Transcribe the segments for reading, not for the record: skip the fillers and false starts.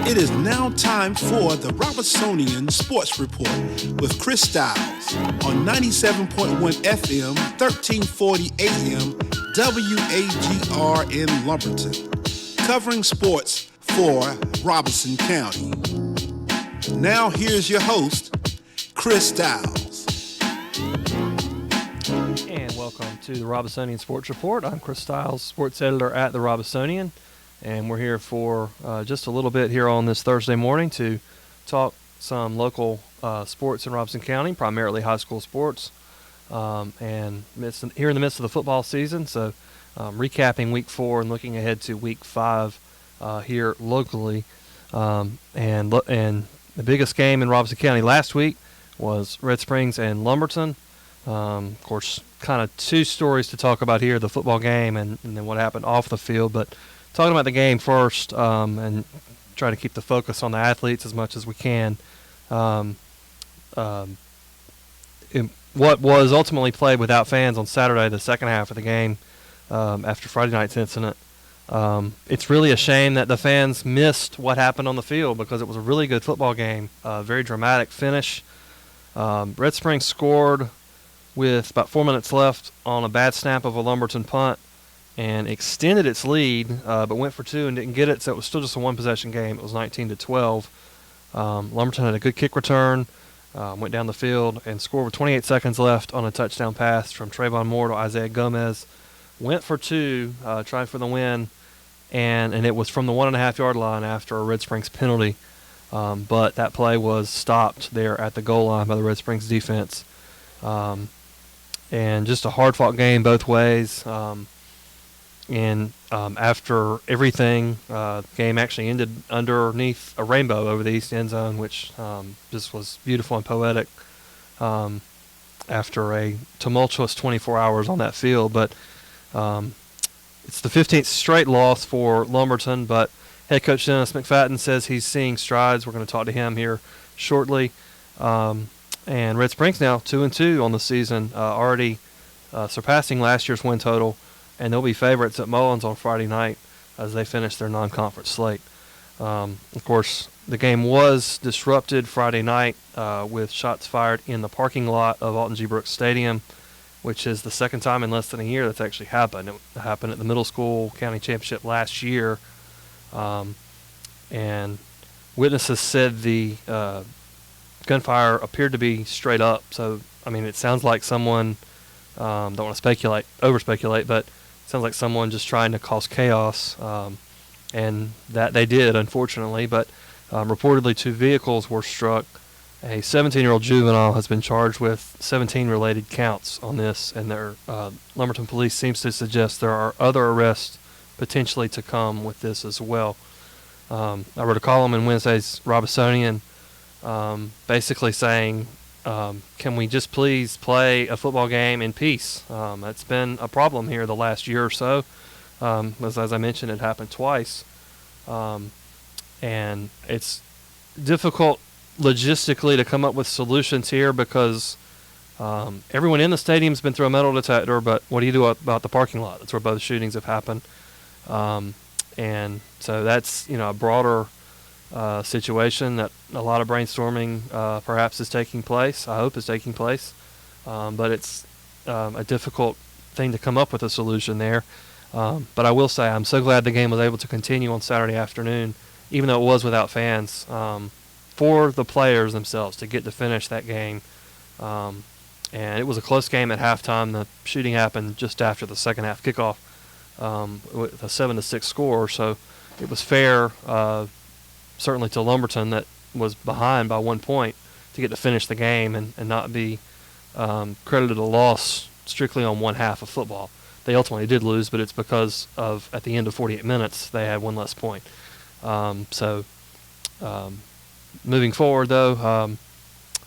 It is now time for the Robesonian Sports Report with Chris Stiles on 97.1 FM, 1340 AM, WAGR in Lumberton, covering sports for Robeson County. Now here's your host, Chris Stiles. And welcome to the Robesonian Sports Report. I'm Chris Stiles, sports editor at the Robesonian. And we're here for just a little bit here on this Thursday morning to talk some local sports in Robeson County, primarily high school sports, and here in the midst of the football season. So recapping Week 4 and looking ahead to Week 5 here locally. And the biggest game in Robeson County last week was Red Springs and Lumberton. Of course, kind of two stories to talk about here, the football game and then what happened off the field. But talking about the game first, and try to keep the focus on the athletes as much as we can. What was ultimately played without fans on Saturday, the second half of the game, after Friday night's incident. It's really a shame that the fans missed what happened on the field because it was a really good football game, very dramatic finish. Red Springs scored with about 4 minutes left on a bad snap of a Lumberton punt and extended its lead, but went for two and didn't get it, so it was still just a one-possession game. It was 19-12. Lumberton had a good kick return, went down the field, and scored with 28 seconds left on a touchdown pass from Trayvon Moore to Isaiah Gomez. Went for two, trying for the win, and it was from the 1.5-yard line after a Red Springs penalty. But that play was stopped there at the goal line by the Red Springs defense. And just a hard-fought game both ways. And after everything, the game actually ended underneath a rainbow over the east end zone, which just was beautiful and poetic after a tumultuous 24 hours on that field. But it's the 15th straight loss for Lumberton, but head coach Dennis McFatten says he's seeing strides. We're going to talk to him here shortly. And Red Springs now 2-2 on the season, already surpassing last year's win total. And they'll be favorites at Mullins on Friday night as they finish their non-conference slate. Of course, the game was disrupted Friday night with shots fired in the parking lot of Alton G. Brooks Stadium, which is the second time in less than a year that's actually happened. It happened at the middle school county championship last year. And witnesses said the gunfire appeared to be straight up. So, I mean, it sounds like someone, don't want to over-speculate, but sounds like someone just trying to cause chaos, and that they did, unfortunately. But reportedly 2 vehicles were struck. A 17-year-old juvenile has been charged with 17 related counts on this, and their Lumberton police seems to suggest there are other arrests potentially to come with this as well. I wrote a column in Wednesday's Robesonian basically saying, can we just please play a football game in peace? It's been a problem here the last year or so. As I mentioned, it happened twice. And it's difficult logistically to come up with solutions here because everyone in the stadium's been through a metal detector, but what do you do about the parking lot? That's where both shootings have happened. And so that's, a broader situation that a lot of brainstorming perhaps is taking place. I hope is taking place. But it's a difficult thing to come up with a solution there. But I will say I'm so glad the game was able to continue on Saturday afternoon, even though it was without fans, for the players themselves to get to finish that game. And it was a close game at halftime. The shooting happened just after the second half kickoff with a 7-6 score. So it was fair, certainly to Lumberton, that was behind by 1 point, to get to finish the game and not be credited a loss strictly on one half of football. They ultimately did lose, but it's because of, at the end of 48 minutes, they had one less point. Moving forward, though,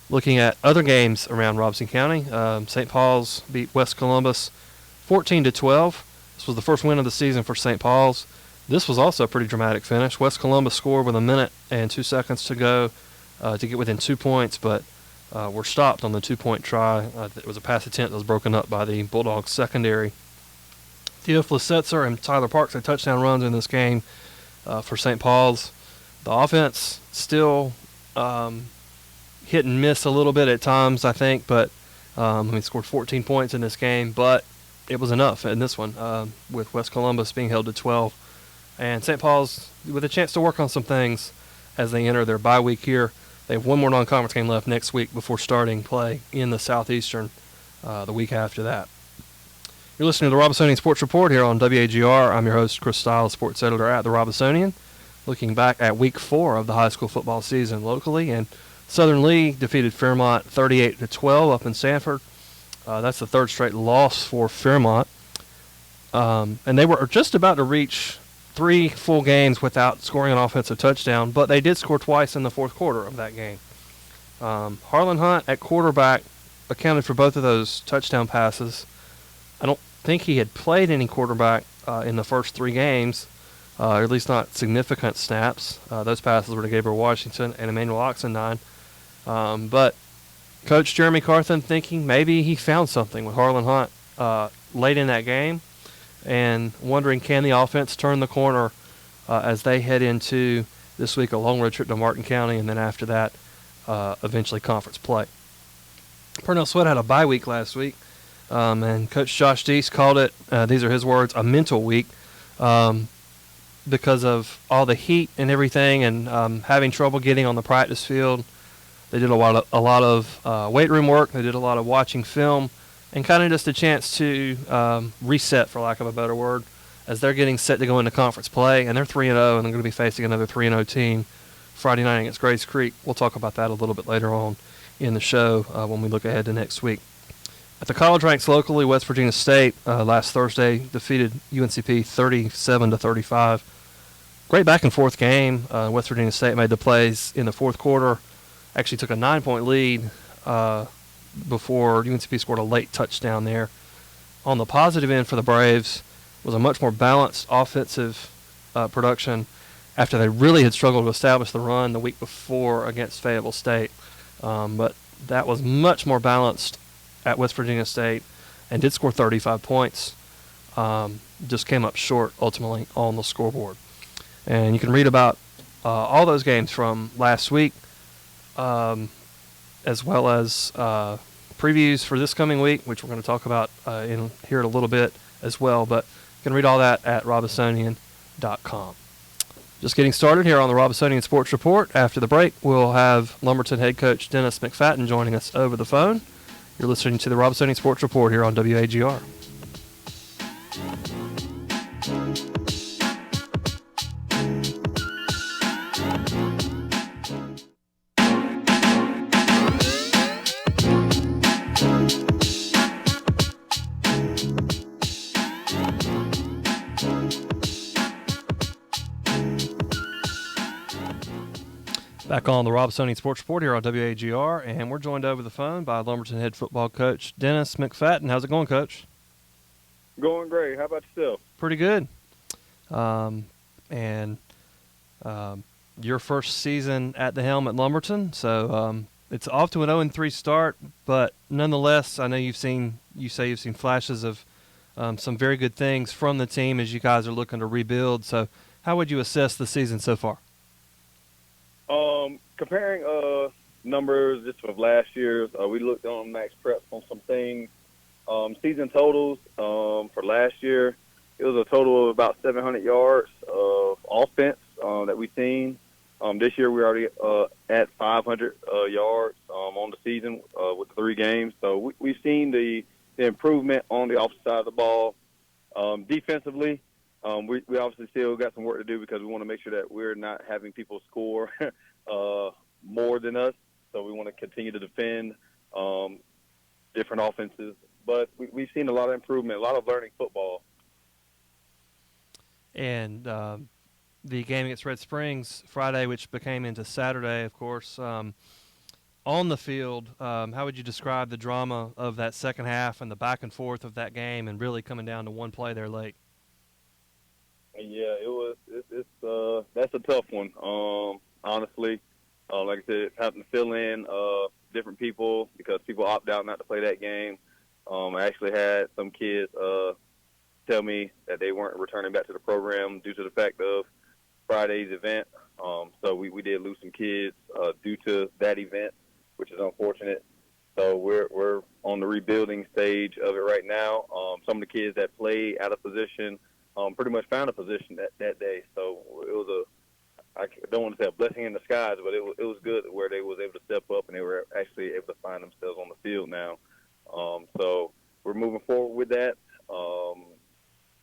looking at other games around Robeson County, St. Paul's beat West Columbus 14-12. This was the first win of the season for St. Paul's. This was also a pretty dramatic finish. West Columbus scored with 1 minute and 2 seconds to go to get within 2 points, but were stopped on the 2-point try. It was a pass attempt that was broken up by the Bulldogs secondary. Theophilus Setzer and Tyler Parks had touchdown runs in this game for St. Paul's. The offense still hit and miss a little bit at times, I think, but we scored 14 points in this game, but it was enough in this one with West Columbus being held to 12. And St. Paul's with a chance to work on some things as they enter their bye week here. They have one more non-conference game left next week before starting play in the Southeastern the week after that. You're listening to the Robesonian Sports Report here on WAGR. I'm your host, Chris Stiles, sports editor at the Robesonian. Looking back at week 4 of the high school football season locally, and Southern Lee defeated Fairmont 38-12 up in Sanford. That's the third straight loss for Fairmont. And they were just about to reach 3 full games without scoring an offensive touchdown, but they did score twice in the fourth quarter of that game. Harlan Hunt at quarterback accounted for both of those touchdown passes. I don't think he had played any quarterback in the first 3 games, or at least not significant snaps. Those passes were to Gabriel Washington and Emmanuel Oxendine. But Coach Jeremy Carthen thinking maybe he found something with Harlan Hunt late in that game, and wondering can the offense turn the corner as they head into this week a long road trip to Martin County, and then after that eventually conference play. Purnell Sweat had a bye week last week, and Coach Josh Deese called it, these are his words, a mental week because of all the heat and everything, and having trouble getting on the practice field. They did a lot of weight room work. They did a lot of watching film, and kind of just a chance to reset, for lack of a better word, as they're getting set to go into conference play. And they're 3-0, and they're going to be facing another 3-0 team Friday night against Grace Creek. We'll talk about that a little bit later on in the show when we look ahead to next week. At the college ranks locally, West Virginia State last Thursday defeated UNCP 37-35. Great back and forth game. West Virginia State made the plays in the fourth quarter. Actually took a 9-point lead before UNCP scored a late touchdown there. On the positive end for the Braves was a much more balanced offensive production after they really had struggled to establish the run the week before against Fayetteville State. But that was much more balanced at West Virginia State and did score 35 points. Just came up short ultimately on the scoreboard. And you can read about all those games from last week, as well as previews for this coming week, which we're going to talk about in here in a little bit as well. But you can read all that at Robesonian.com. Just getting started here on the Robesonian Sports Report. After the break, we'll have Lumberton head coach Dennis McFatten joining us over the phone. You're listening to the Robesonian Sports Report here on WAGR. Back on the Robesonian Sports Report here on WAGR, and we're joined over the phone by Lumberton head football coach Dennis McFatten. How's it going, Coach? Going great. How about yourself? Pretty good. Your first season at the helm at Lumberton, so it's off to an 0-3 start, but nonetheless, I know you've seen flashes of some very good things from the team as you guys are looking to rebuild. So how would you assess the season so far? Comparing numbers just of last year's, we looked on Max Prep on some things. Season totals for last year, it was a total of about 700 yards of offense that we've seen. This year we're already at 500 yards on the season with the 3 games. So we've seen the improvement on the offensive side of the ball. Defensively, we obviously still got some work to do because we want to make sure that we're not having people score more than us. So we want to continue to defend different offenses. But we've seen a lot of improvement, a lot of learning football. And the game against Red Springs Friday, which became into Saturday, of course, on the field, how would you describe the drama of that second half and the back and forth of that game and really coming down to one play there late? Yeah, that's a tough one. Honestly, like I said, having to fill in different people because people opt out not to play that game. I actually had some kids tell me that they weren't returning back to the program due to the fact of Friday's event. So we did lose some kids due to that event, which is unfortunate. So we're on the rebuilding stage of it right now. Some of the kids that played out of position pretty much found a position that day. So it was I don't want to say a blessing in disguise, but it was good where they was able to step up and they were actually able to find themselves on the field now. So we're moving forward with that.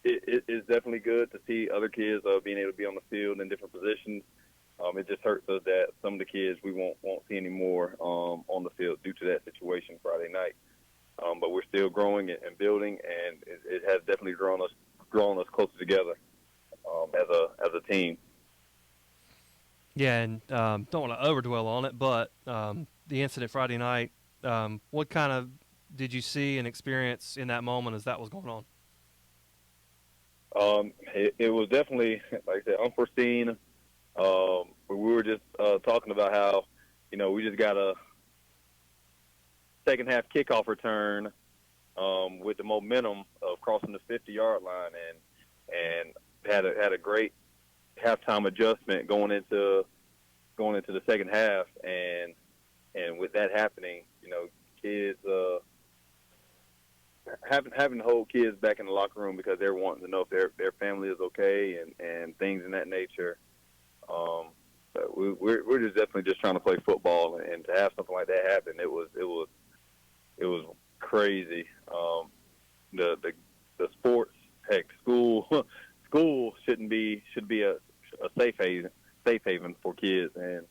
It's definitely good to see other kids being able to be on the field in different positions. It just hurts us that some of the kids we won't see anymore on the field due to that situation Friday night. But we're still growing and building, and it has definitely drawn us closer together as a team. Yeah, and don't want to overdwell on it, but the incident Friday night, what kind of did you see and experience in that moment as that was going on? It was definitely, like I said, unforeseen. We were just talking about how, we just got a second half kickoff return with the momentum of crossing the 50-yard line and had a great halftime adjustment going into the second half, and with that happening, kids having to hold kids back in the locker room because they're wanting to know if their family is okay and things in that nature. But we're just definitely just trying to play football, and to have something like that happen, it was crazy. The sports, heck, school should be a safe haven for kids, and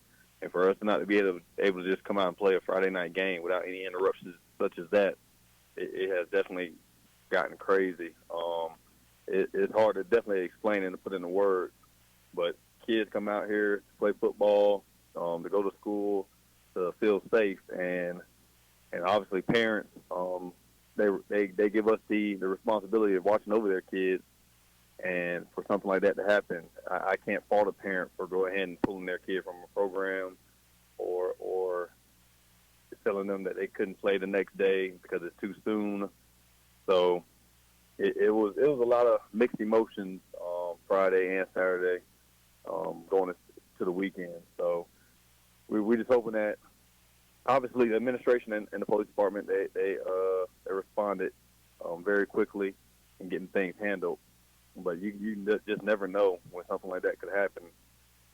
for us not to be able to just come out and play a Friday night game without any interruptions such as that, it has definitely gotten crazy. It's hard to definitely explain and to put into words, but kids come out here to play football, to go to school, to feel safe, and obviously parents, they give us the responsibility of watching over their kids, and for something like that to happen, I can't fault a parent for going ahead and pulling their kid from a program or telling them that they couldn't play the next day because it's too soon. So it was a lot of mixed emotions Friday and Saturday going to the weekend. So we just hoping that obviously the administration and the police department they responded very quickly in getting things handled. But you just never know when something like that could happen,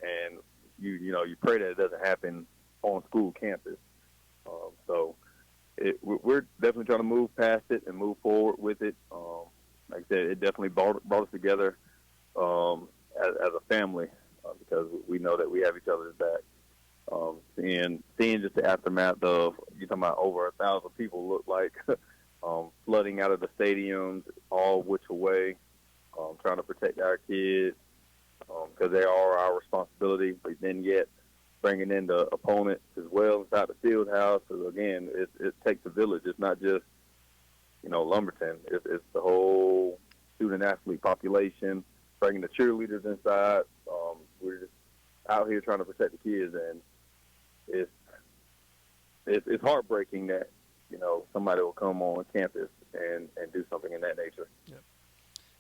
and you pray that it doesn't happen on school campus. So we're definitely trying to move past it and move forward with it. Like I said, it definitely brought us together as a family because we know that we have each other's back. Seeing just the aftermath of, you're talking about over 1,000 people look like flooding out of the stadiums all which way, trying to protect our kids because they are our responsibility, but then yet bringing in the opponents as well inside the field house. Because again, it takes a village. It's not just Lumberton. It's the whole student athlete population, bringing the cheerleaders inside. We're just out here trying to protect the kids, and it's heartbreaking that somebody will come on campus and do something in that nature. Yep.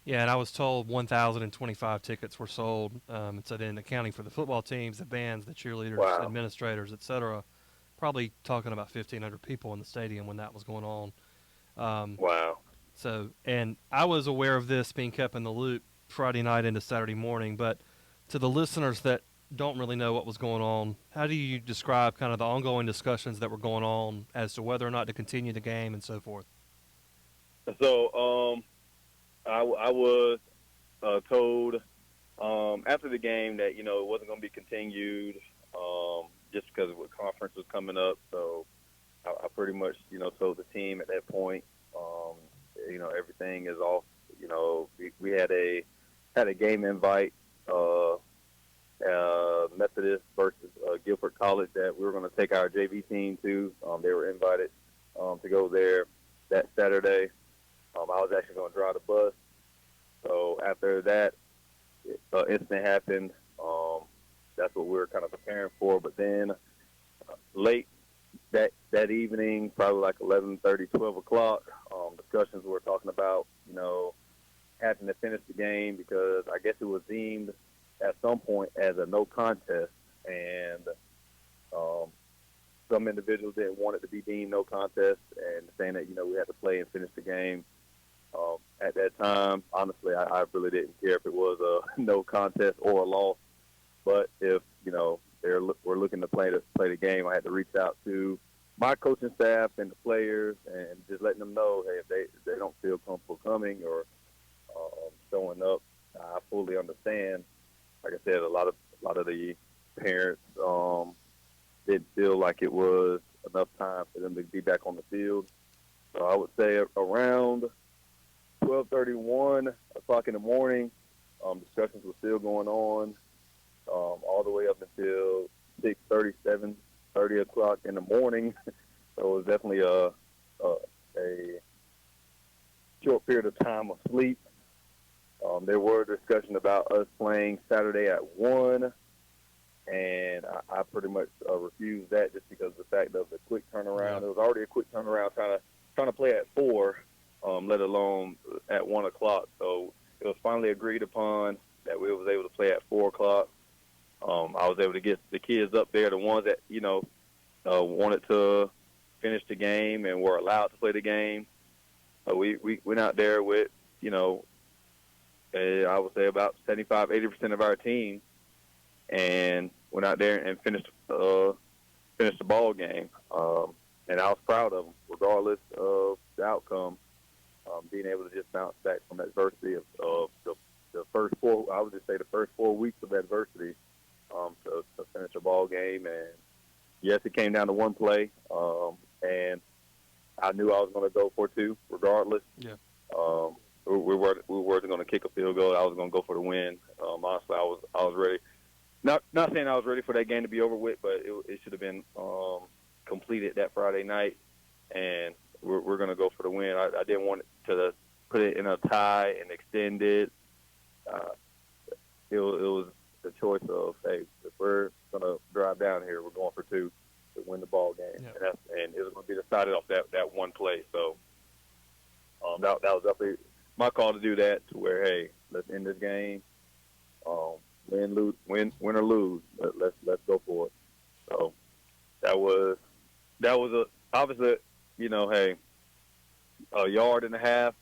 Yeah, and I was told 1,025 tickets were sold. It said in accounting for the football teams, the bands, the cheerleaders, Wow. administrators, etc. Probably talking about 1,500 people in the stadium when that was going on. Wow. So, and I was aware of this being kept in the loop Friday night into Saturday morning, but to the listeners that don't really know what was going on, how do you describe kind of the ongoing discussions that were going on as to whether or not to continue the game and so forth? So, I was told after the game that it wasn't going to be continued just because the conference was coming up. So I pretty much told the team at that point everything is off. We had a game invite Methodist versus Guilford College that we were going to take our JV team to. They were invited to go there that Saturday. I was actually going to drive the bus. So after that incident happened, that's what we were kind of preparing for. But then late that evening, probably like 11:30, 12 o'clock, discussions were talking about, having to finish the game because I guess it was deemed at some point as a no contest, and some individuals didn't want it to be deemed no contest, and saying that we had to play and finish the game. At that time, honestly, I really didn't care if it was a no contest or a loss. But if we're looking to play the game, I had to reach out to my coaching staff and the players and just letting them know, hey, if they don't feel comfortable coming or showing up, I fully understand. Like I said, a lot of the parents didn't feel like it was enough time for them to be back on the field. So I would say around 12:31 o'clock in the morning, discussions were still going on, all the way up until 6:30, 7:30 o'clock in the morning. So it was definitely a short period of time of sleep. There were discussions about us playing Saturday at 1, and I pretty much refused that just because of the fact of the quick turnaround. Yeah. It was already a quick turnaround trying to play at 4, let alone at 1 o'clock. So it was finally agreed upon that we was able to play at 4 o'clock. I was able to get the kids up there, the ones that wanted to finish the game and were allowed to play the game. We went out there with I would say about 75-80% of our team, and went out there and finished the ball game. And I was proud of them, regardless of the outcome. Being able to just bounce back from adversity of the first 4, I would just say the first 4 weeks of adversity, to finish a ball game. And yes, it came down to one play, and I knew I was going to go for 2, regardless. Yeah. We weren't going to kick a field goal. I was going to go for the win. Honestly, I was ready. Not saying I was ready for that game to be over with, but it should have been completed that Friday night, and we're going to go for the win. I didn't want it to put it in a tie and extend it. It was the choice of, hey, if we're going to drive down here, we're going for 2 to win the ball game, Yeah. and it was going to be decided off that one play. So that was definitely my call to do that, to where, hey, let's end this game, win or lose, let's go for it. So that was obviously, hey, a yard and a half,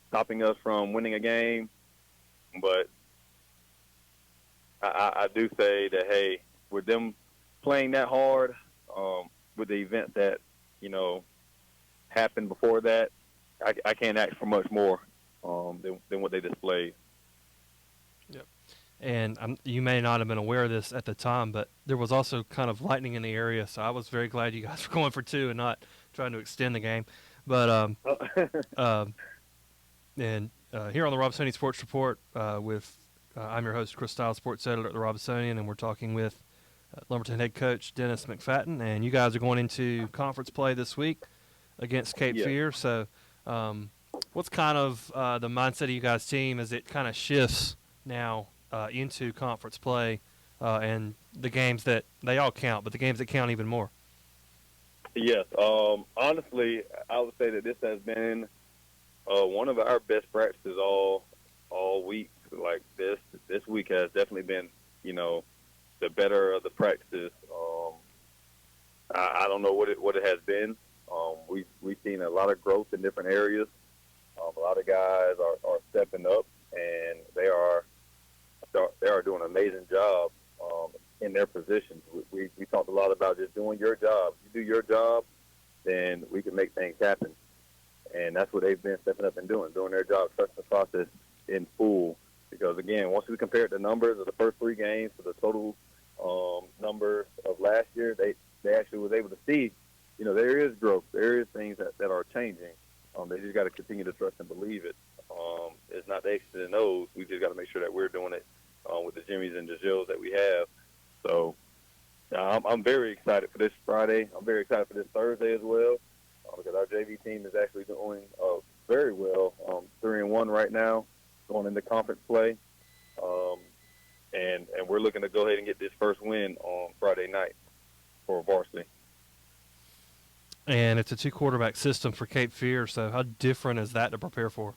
stopping us from winning a game. But I do say that, hey, with them playing that hard, with the events that happened before that, I can't ask for much more than what they displayed. Yep. And you may not have been aware of this at the time, but there was also kind of lightning in the area, so I was very glad you guys were going for 2 and not trying to extend the game. But and here on the Robesonian Sports Report, I'm your host, Chris Stiles, sports editor at the Robesonian, and we're talking with Lumberton head coach Dennis McFatten. And you guys are going into conference play this week against Cape Fear. So what's kind of the mindset of you guys' team as it kind of shifts now into conference play and the games that they all count, but the games that count even more? Yes. Honestly, I would say that this has been one of our best practices all week. Like this week has definitely been, the better of the practices. I don't know what it has been. We've seen a lot of growth in different areas. A lot of guys are stepping up, and they are doing an amazing job in their positions. We talked a lot about just doing your job. You do your job, then we can make things happen. And that's what they've been stepping up and doing their job, trusting the process in full. Because, again, once we compare the numbers of the first 3 games to the total numbers of last year, they actually was able to see, there is growth. There is things that are changing. They just got to continue to trust and believe it. It's not the X's and O's. We just got to make sure that we're doing it with the Jimmys and the Jills that we have. So I'm very excited for this Friday. I'm very excited for this Thursday as well, because our JV team is actually doing very well, 3-1 right now, going into conference play. And we're looking to go ahead and get this first win on Friday night for varsity. And it's a 2-quarterback system for Cape Fear, so how different is that to prepare for?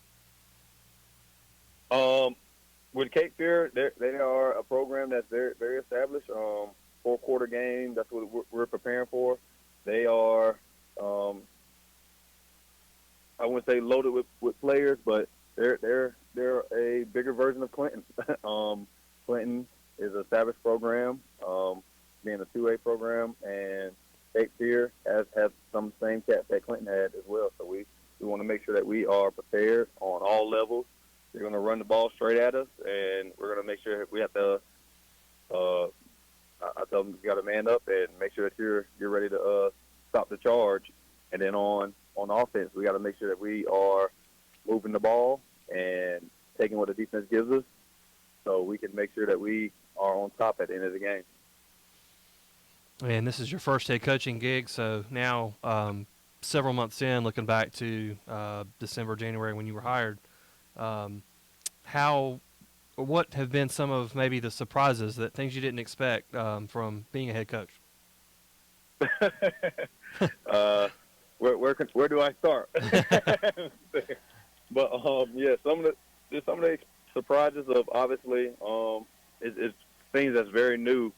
with Cape Fear, they are a program that's very, very established. 4-quarter game, that's what we're preparing for. They are, I wouldn't say loaded with players, but they're a bigger version of Clinton. Clinton is an established program, being a 2A program, and Cape Fear has some of the same cats that Clinton had as well. So we want to make sure that we are prepared on all levels. They're going to run the ball straight at us, and we're going to make sure we have to. I tell them you got to man up and make sure that you're ready to stop the charge. And then on offense, we got to make sure that we are moving the ball and taking what the defense gives us, so we can make sure that we are on top at the end of the game. And this is your first head coaching gig, so now several months in, looking back to December, January when you were hired, what have been some of maybe the surprises, that things you didn't expect from being a head coach? Where do I start? But yeah, some of the surprises of obviously it's things that's very new.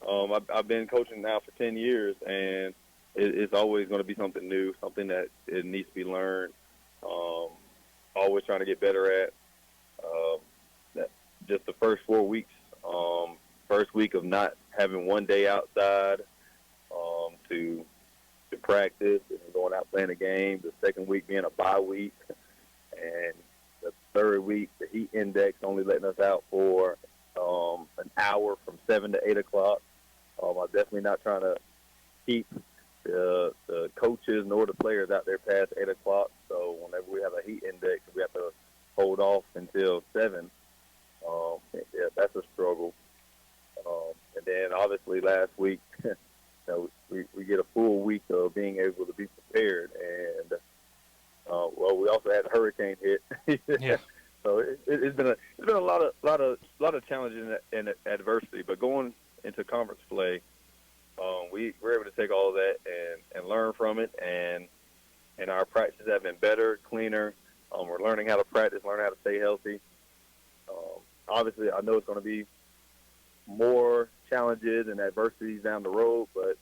I've been coaching now for 10 years, and it's always going to be something new, something that it needs to be learned. Always trying to get better at. Just the first 4 weeks, first week of not having one day outside to practice and going out playing a game. The second week being a bye week, and the third week the heat index only letting us out for an hour from 7 to 8 o'clock. I'm definitely not trying to keep the coaches nor the players out there past 8 o'clock. So whenever we have a heat index, we have to hold off until 7. Yeah, that's a struggle. And then obviously last week, we get a full week of being able to be prepared, and we also had a hurricane hit. Yeah. So it's been a lot of challenges and adversity. But going into conference play, we were able to take all of that and learn from it, and our practices have been better, cleaner. We're learning how to practice, learning how to stay healthy. Obviously, I know it's going to be more challenges and adversities down the road, but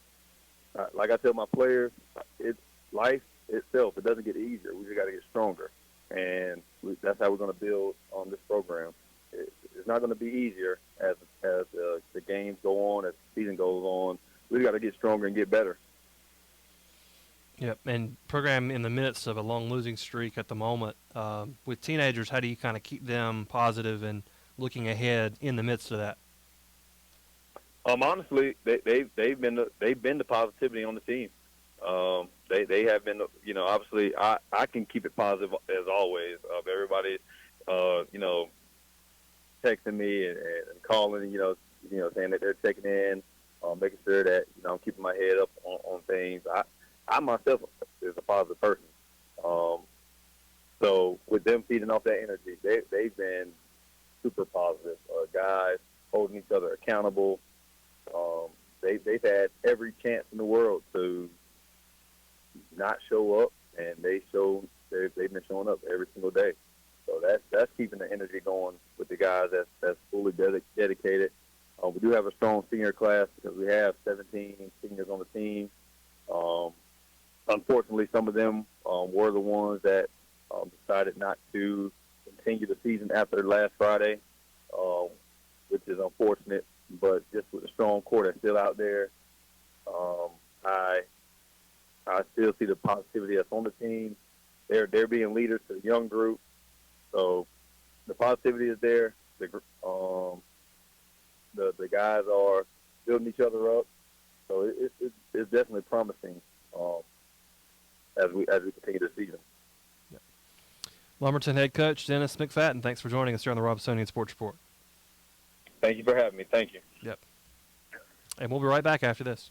like I tell my players, it's life itself. It doesn't get easier. We just got to get stronger, and that's how we're going to build on this program. It's not going to be easier as the games go on, as the season goes on. We got to get stronger and get better. Yep, and program in the midst of a long losing streak at the moment. With teenagers, how do you kind of keep them positive and looking ahead in the midst of that? Honestly, they've been the positivity on the team. They have been, obviously I can keep it positive as always. Everybody, texting me and calling, saying that they're checking in, making sure that I'm keeping my head up on things. I myself is a positive person. So with them feeding off that energy, they've been super positive. Guys holding each other accountable. They've had every chance in the world to not show up, and they've been showing up every single day. So that's keeping the energy going with the guys that's fully dedicated. We do have a strong senior class because we have 17 seniors on the team. Unfortunately, some of them were the ones that decided not to continue the season after last Friday, which is unfortunate. But just with the strong core that's still out there, I still see the positivity that's on the team. They're being leaders to the young group, so the positivity is there. The guys are building each other up, so it's definitely promising as we continue the season. Yep. Lumberton head coach Dennis McFatten, thanks for joining us here on the Robesonian Sports Report. Thank you for having me. Thank you. Yep. And we'll be right back after this.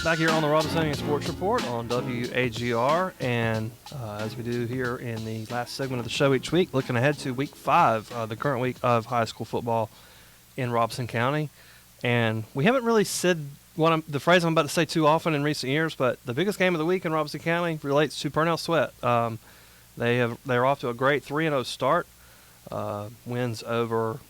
Back here on the Robesonian Sports Report on WAGR, and as we do here in the last segment of the show each week, looking ahead to Week 5, the current week of high school football in Robeson County. And we haven't really said the phrase I'm about to say too often in recent years, but the biggest game of the week in Robeson County relates to Purnell Sweat. They're off to a great 3-0 start, wins over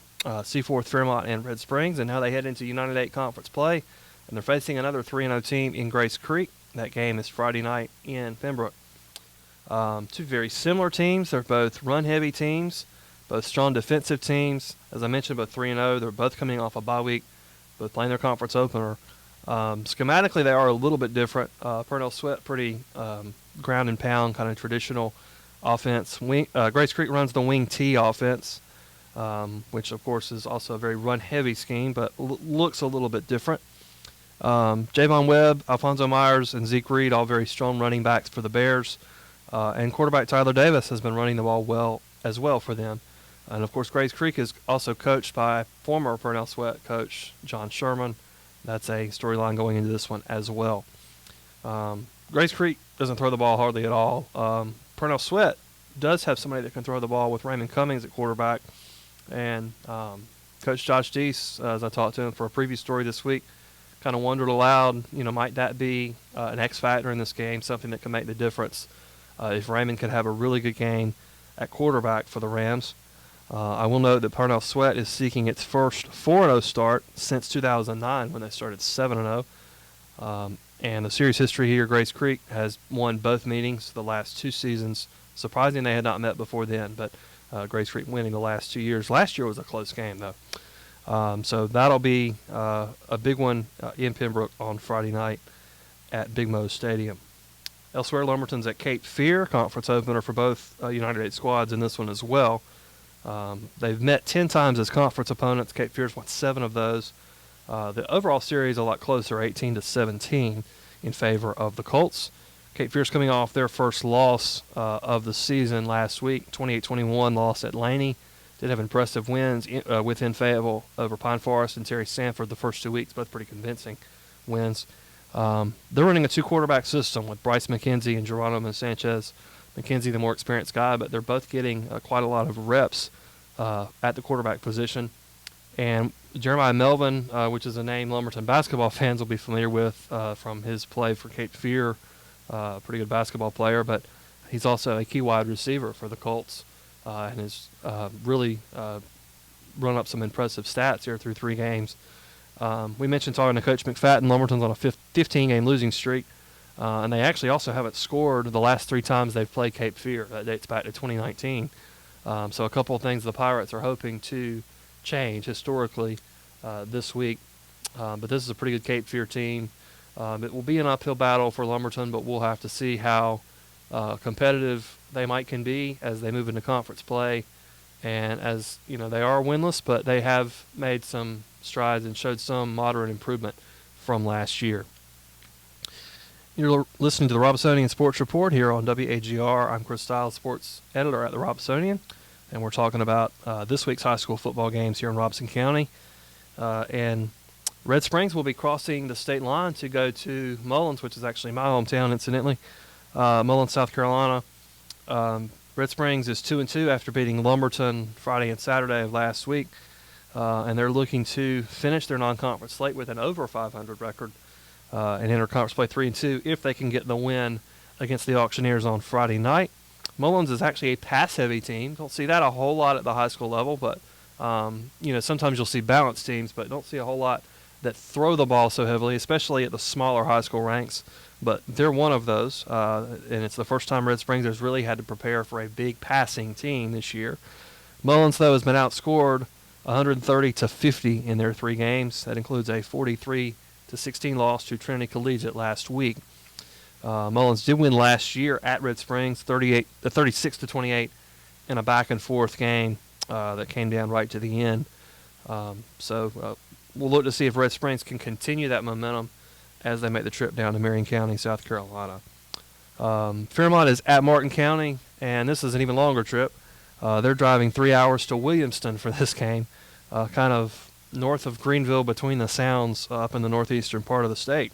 Seaforth, Fairmont, and Red Springs, and now they head into United 8 conference play. And they're facing another 3-0 team in Grace Creek. That game is Friday night in Pembroke. Two very similar teams. They're both run-heavy teams, both strong defensive teams. As I mentioned, both 3-0. They're both coming off a bye week, both playing their conference opener. Schematically, they are a little bit different. Purnell Sweat, pretty ground and pound, kind of traditional offense. Grace Creek runs the wing T offense, which, of course, is also a very run-heavy scheme, but looks a little bit different. Javon Webb, Alfonso Myers, and Zeke Reed, all very strong running backs for the Bears. And quarterback Tyler Davis has been running the ball well as well for them. And, of course, Grace Creek is also coached by former Purnell Sweat coach John Sherman. That's a storyline going into this one as well. Grace Creek doesn't throw the ball hardly at all. Purnell Sweat does have somebody that can throw the ball with Raymond Cummings at quarterback. And Coach Josh Deese, as I talked to him for a preview story this week, kind of wondered aloud, might that be an X factor in this game, something that can make the difference if Raymond could have a really good game at quarterback for the Rams. I will note that Purnell Sweat is seeking its first 4-0 start since 2009 when they started 7-0. And the series history here, Grace Creek has won both meetings the last 2 seasons. Surprising they had not met before then, but Grace Creek winning the last 2 years. Last year was a close game, though. So that'll be a big one in Pembroke on Friday night at Big Mo's Stadium. Elsewhere, Lumberton's at Cape Fear, conference opener for both United 8 squads in this one as well. They've met 10 times as conference opponents. Cape Fear's won 7 of those. The overall series a lot closer, 18-17 in favor of the Colts. Cape Fear's coming off their first loss of the season last week, 28-21 loss at Laney. Did have impressive wins within Fayetteville over Pine Forest and Terry Sanford the first 2 weeks, both pretty convincing wins. They're running a 2-quarterback system with Bryce McKenzie and Geronimo Sanchez. McKenzie, the more experienced guy, but they're both getting quite a lot of reps at the quarterback position. And Jeremiah Melvin, which is a name Lumberton basketball fans will be familiar with from his play for Cape Fear, pretty good basketball player, but he's also a key wide receiver for the Colts. And has really run up some impressive stats here through 3 games. We mentioned talking to Coach McFatten. Lumberton's on a 15-game losing streak, and they actually also haven't scored the last 3 times they've played Cape Fear. That dates back to 2019. So a couple of things the Pirates are hoping to change historically this week. But this is a pretty good Cape Fear team. It will be an uphill battle for Lumberton, but we'll have to see how competitive they can be as they move into conference play. And as they are winless, but they have made some strides and showed some moderate improvement from last year. You're listening to the Robesonian Sports Report here on WAGR. I'm Chris Stiles, sports editor at the Robesonian, and we're talking about this week's high school football games here in Robeson County. And Red Springs will be crossing the state line to go to Mullins, which is actually my hometown, incidentally. Mullins, South Carolina. Red Springs is 2-2 after beating Lumberton Friday and Saturday of last week, and they're looking to finish their non-conference slate with an over 500 record and enter conference play 3-2 if they can get the win against the Auctioneers on Friday night. Mullins is actually a pass-heavy team. Don't see that a whole lot at the high school level, but sometimes you'll see balanced teams, but don't see a whole lot that throw the ball so heavily, especially at the smaller high school ranks. But they're one of those, and it's the first time Red Springs has really had to prepare for a big passing team this year. Mullins, though, has been outscored 130-50 in their 3 games. That includes a 43-16 loss to Trinity Collegiate last week. Mullins did win last year at Red Springs, 36-28, in a back-and-forth game that came down right to the end. So we'll look to see if Red Springs can continue that momentum as they make the trip down to Marion County, South Carolina. Fairmont is at Martin County, and this is an even longer trip. They're driving 3 hours to Williamston for this game, kind of north of Greenville between the Sounds up in the northeastern part of the state.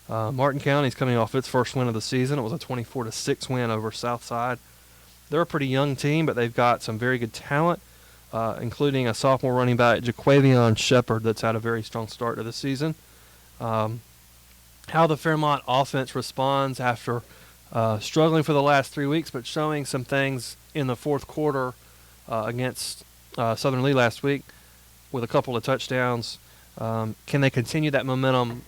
Martin County's coming off its first win of the season. It was a 24-6 win over Southside. They're a pretty young team, but they've got some very good talent, including a sophomore running back, Jaquavion Shepard, that's had a very strong start to the season. How the Fairmont offense responds after struggling for the last 3 weeks, but showing some things in the fourth quarter against Southern Lee last week with a couple of touchdowns. Can they continue that momentum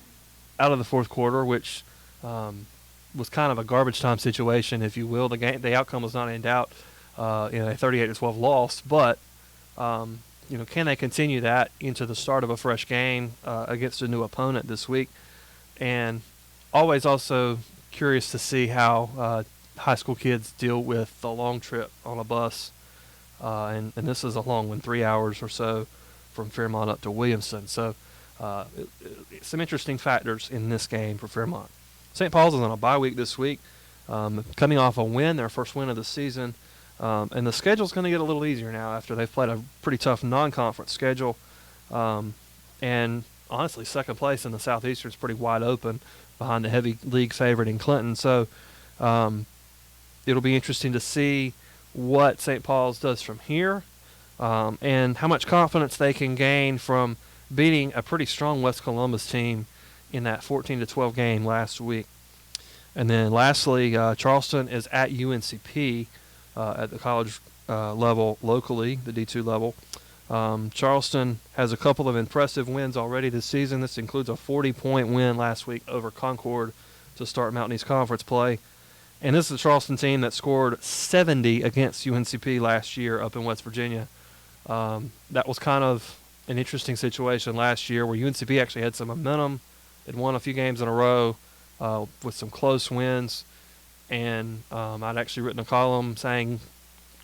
out of the fourth quarter, which was kind of a garbage time situation, if you will. The outcome was not in doubt in a 38-12 loss, but can they continue that into the start of a fresh game against a new opponent this week? And always also curious to see how high school kids deal with the long trip on a bus, and this is a long one, 3 hours or so from Fairmont up to Williamson. So some interesting factors in this game for Fairmont. St. Paul's is on a bye week this week, coming off a win, their first win of the season, and the schedule's going to get a little easier now after they've played a pretty tough non-conference schedule, and honestly, second place in the Southeastern is pretty wide open behind the heavy league favorite in Clinton. So it'll be interesting to see what St. Paul's does from here, and how much confidence they can gain from beating a pretty strong West Columbus team in that 14-12 game last week. And then lastly, Charleston is at UNCP at the college level locally, the D2 level. Charleston has a couple of impressive wins already this season. This includes a 40-point win last week over Concord to start Mountain East Conference play. And this is a Charleston team that scored 70 against UNCP last year up in West Virginia. That was kind of an interesting situation last year where UNCP actually had some momentum. They'd won a few games in a row with some close wins. And I'd actually written a column saying,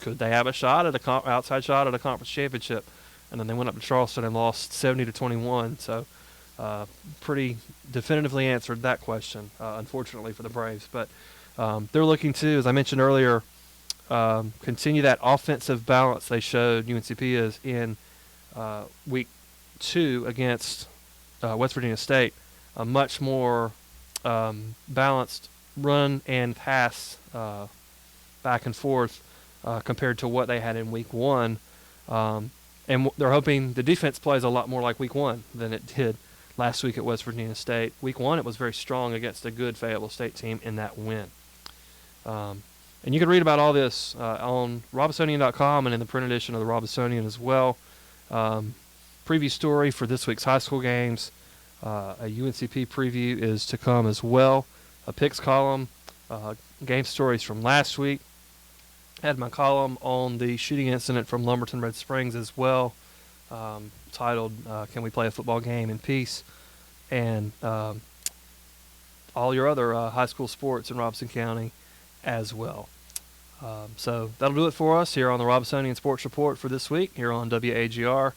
could they have a shot at outside shot at a conference championship? And then they went up to Charleston and lost 70-21. So pretty definitively answered that question, unfortunately for the Braves. But they're looking to, as I mentioned earlier, continue that offensive balance they showed UNCP is in week 2 against West Virginia State. A much more balanced run and pass back and forth compared to what they had in week 1. And they're hoping the defense plays a lot more like week 1 than it did last week at West Virginia State. Week 1, it was very strong against a good Fayetteville State team in that win. And you can read about all this on Robesonian.com and in the print edition of the Robesonian as well. Preview story for this week's high school games. A UNCP preview is to come as well. A picks column, game stories from last week. Had my column on the shooting incident from Lumberton Red Springs as well, titled Can We Play a Football Game in Peace? And all your other high school sports in Robeson County as well. So that'll do it for us here on the Robesonian Sports Report for this week here on WAGR.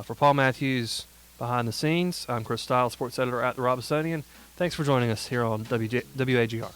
For Paul Matthews behind the scenes, I'm Chris Stiles, sports editor at the Robesonian. Thanks for joining us here on WAGR.